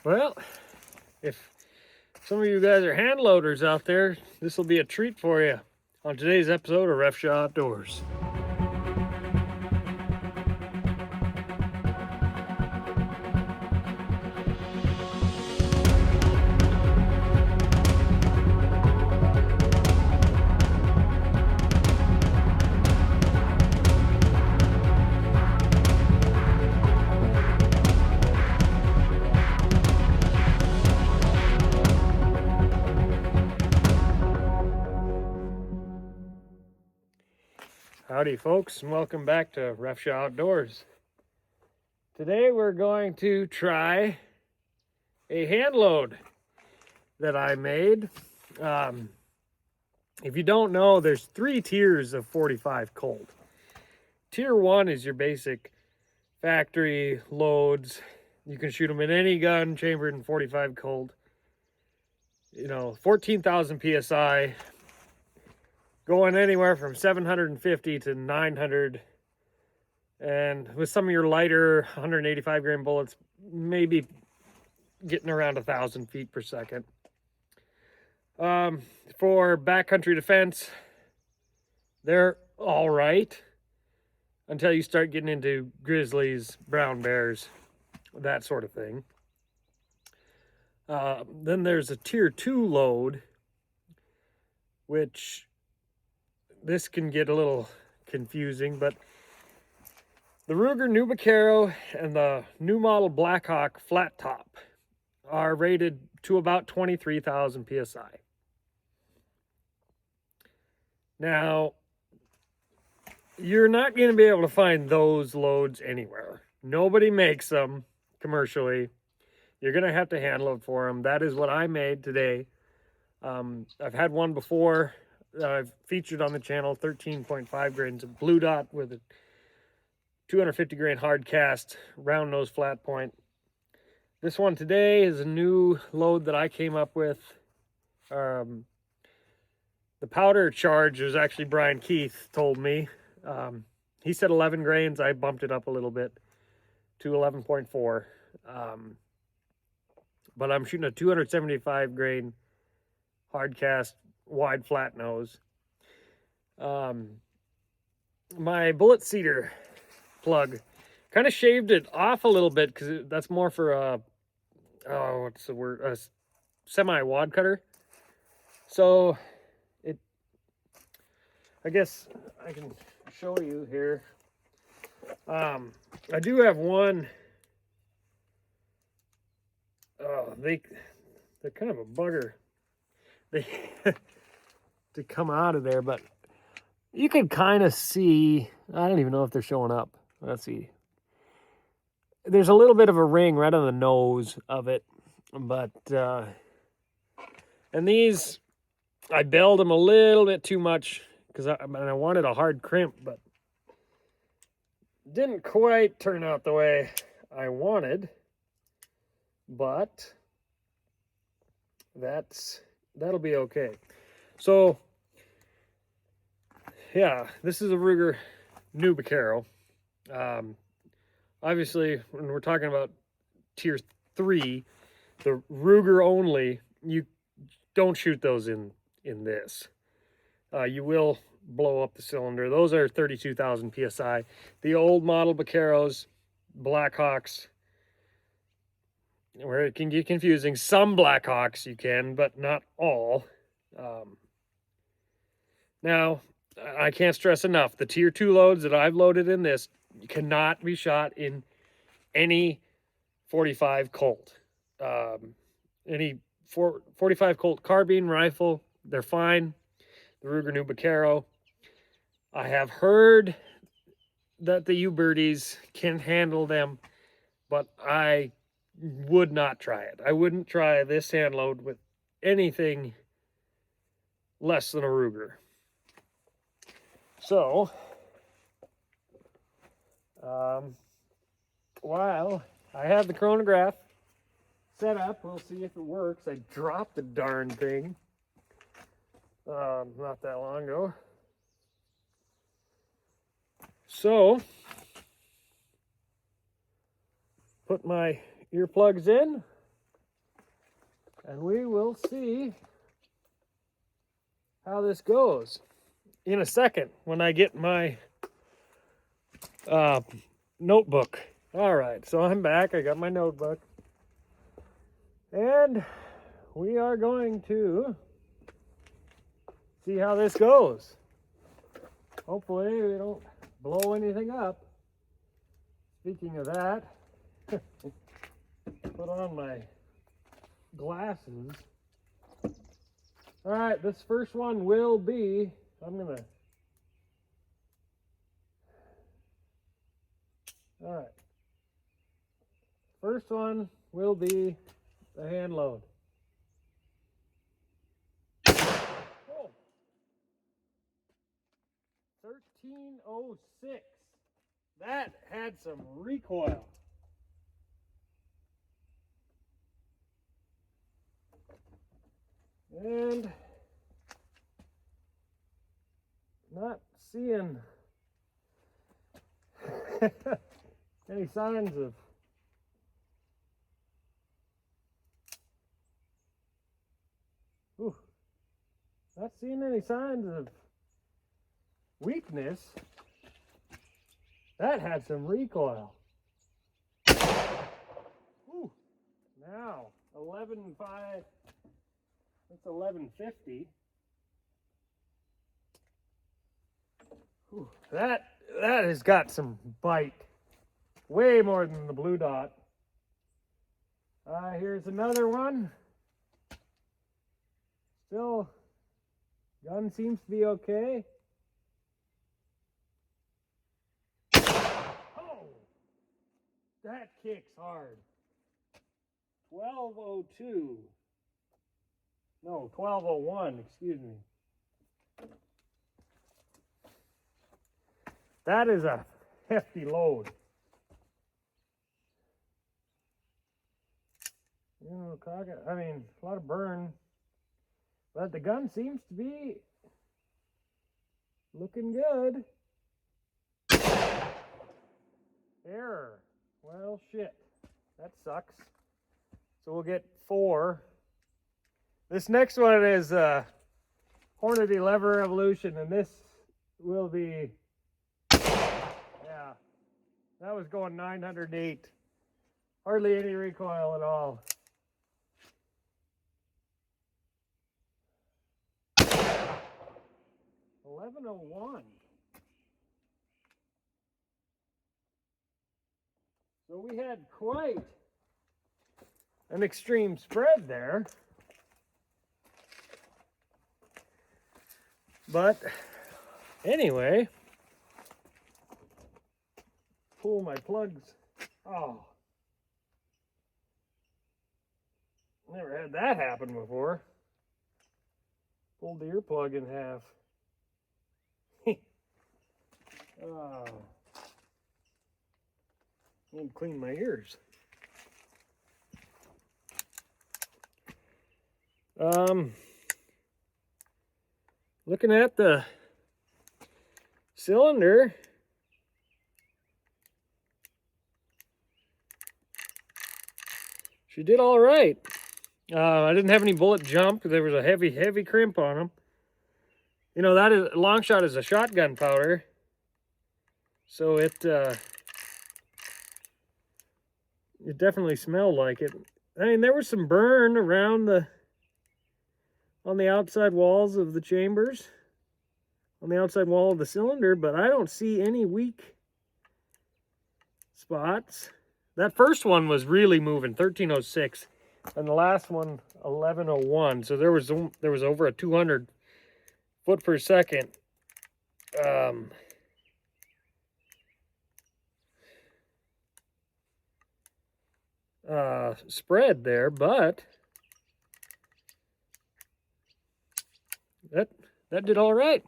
Well, if some of you guys are hand loaders out there, this will be a treat for you on today's episode of Ref Shaw Outdoors. Howdy folks, and welcome back to Ref Shaw Outdoors. Today we're going to try a hand load that I made. If you don't know, there's 3 tiers of 45 Colt. Tier 1 is your basic factory loads. You can shoot them in any gun chambered in 45 Colt. 14,000 PSI. Going anywhere from 750 to 900, and with some of your lighter 185 grain bullets, maybe getting around 1,000 feet per second. For backcountry defense, they're all right until you start getting into grizzlies, brown bears, that sort of thing. Then there's a tier 2 load, which this can get a little confusing, but the Ruger New Vaquero and the new model Blackhawk flat top are rated to about 23,000 PSI. Now, you're not going to be able to find those loads anywhere. Nobody makes them commercially. You're going to have to hand load for them. That is what I made today. I've had one before that I've featured on the channel, 13.5 grains of blue dot with a 250 grain hard cast round nose flat point. This one today is a new load that I came up with. The powder charge was actually Brian Keith told me. He said 11 grains. I bumped it up a little bit to 11.4. But I'm shooting a 275 grain hard cast wide flat nose. My bullet seeder plug kind of shaved it off a little bit because that's more for a semi wad cutter. So I guess I can show you here. I do have one. They're kind of a bugger. They to come out of there, but you can kind of see, I don't even know if they're showing up. Let's see. There's a little bit of a ring right on the nose of it, but and these, I bailed them a little bit too much because I wanted a hard crimp, but didn't quite turn out the way I wanted. But that'll be okay. So yeah, this is a Ruger New Vaquero. Obviously, when we're talking about tier 3, the Ruger only, you don't shoot those in this. You will blow up the cylinder. Those are 32,000 PSI. The old model Vaqueros, Blackhawks, where it can get confusing. Some Blackhawks you can, but not all. Now, I can't stress enough, the tier 2 loads that I've loaded in this cannot be shot in any 45 Colt. Any 45 Colt carbine rifle, they're fine. The Ruger New Vaquero. I have heard that the U-Birdies can handle them, but I would not try it. I wouldn't try this hand load with anything less than a Ruger. So, while I have the chronograph set up, we'll see if it works. I dropped the darn thing not that long ago. So, put my earplugs in, And we will see how this goes in a second when I get my notebook. All right, so I'm back. I got my notebook. And we are going to see how this goes. Hopefully we don't blow anything up. Speaking of that, put on my glasses. All right, this first one will be, all right. First one will be the hand load. Oh. 1306. That had some recoil. And not seeing any signs of not seeing any signs of weakness. That had some recoil. Ooh. Now 11.5. That's 1150. Ooh, that has got some bite. Way more than the blue dot. Here's another one. Still, gun seems to be okay. Oh, that kicks hard. 1202. No, 1201, excuse me. That is a hefty load. You know, I mean, a lot of burn. But the gun seems to be looking good. Error. Well, shit. That sucks. So we'll get 4. This next one is Hornady Lever Evolution, and this will be, yeah, that was going 908. Hardly any recoil at all. $11.01. So we had quite an extreme spread there. But anyway, pull my plugs. Oh, never had that happen before. Pulled the earplug in half. Oh, I need to clean my ears. Looking at the cylinder, she did all right. I didn't have any bullet jump. There was a heavy crimp on them. You know, that is long shot is a shotgun powder, so it definitely smelled like it. I mean, there was some burn around on the outside walls of the chambers, on the outside wall of the cylinder, but I don't see any weak spots. That first one was really moving, 1306, and the last one 1101. So there was over a 200 foot per second spread there, but that did all right.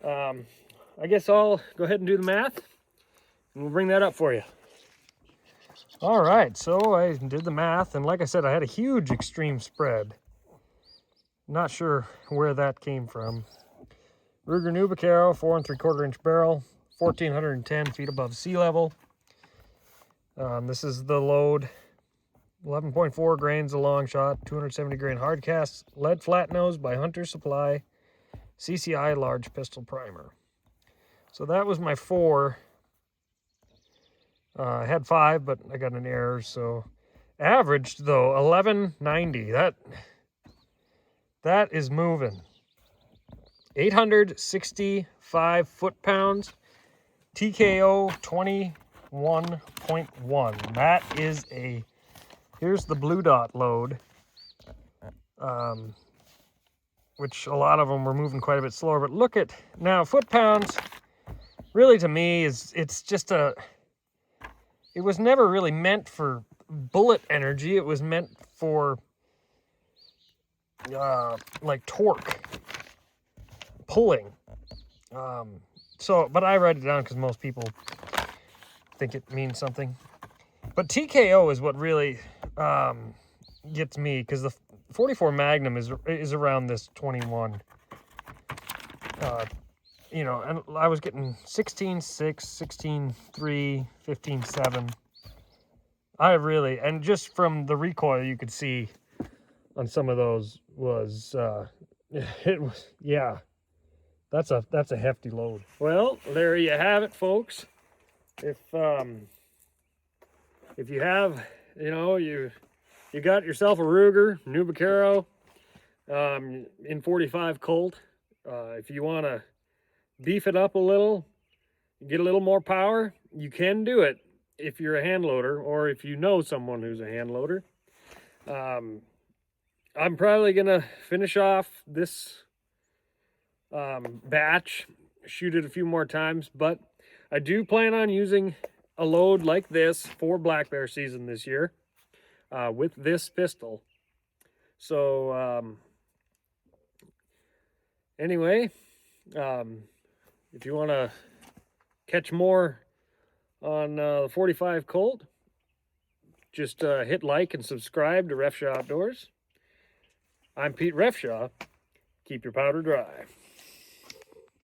I guess I'll go ahead and do the math, and we'll bring that up for you. All right, so I did the math, and like I said, I had a huge extreme spread. Not sure where that came from. Ruger Nubicaro, 4 3/4 inch barrel, 1,410 feet above sea level. This is the load 11.4 grains a long shot, 270 grain hard cast, lead flat nose by Hunter Supply, CCI large pistol primer. So that was my 4. I had 5, but I got an error, so averaged though 1190. That is moving. 865 foot-pounds, TKO 21.1. That is here's the blue dot load, which a lot of them were moving quite a bit slower. But look at, now foot-pounds, really to me, it's just it was never really meant for bullet energy. It was meant for like torque, pulling. But I write it down because most people think it means something. But TKO is what really gets me, because the 44 Magnum is around this 21. You know, and I was getting 16.6, 16.3, 15.7. And just from the recoil, you could see on some of those was, it was, yeah, that's a hefty load. Well, there you have it, folks. If you have, you know, you got yourself a Ruger, new Vaquero, in 45 Colt, if you want to beef it up a little, get a little more power, you can do it if you're a hand loader, or if you know someone who's a hand loader. I'm probably gonna finish off this batch, shoot it a few more times, but I do plan on using a load like this for black bear season this year, with this pistol. So anyway, if you want to catch more on the 45 Colt, just hit like and subscribe to Refshaw Outdoors. I'm Pete Refshaw. Keep your powder dry.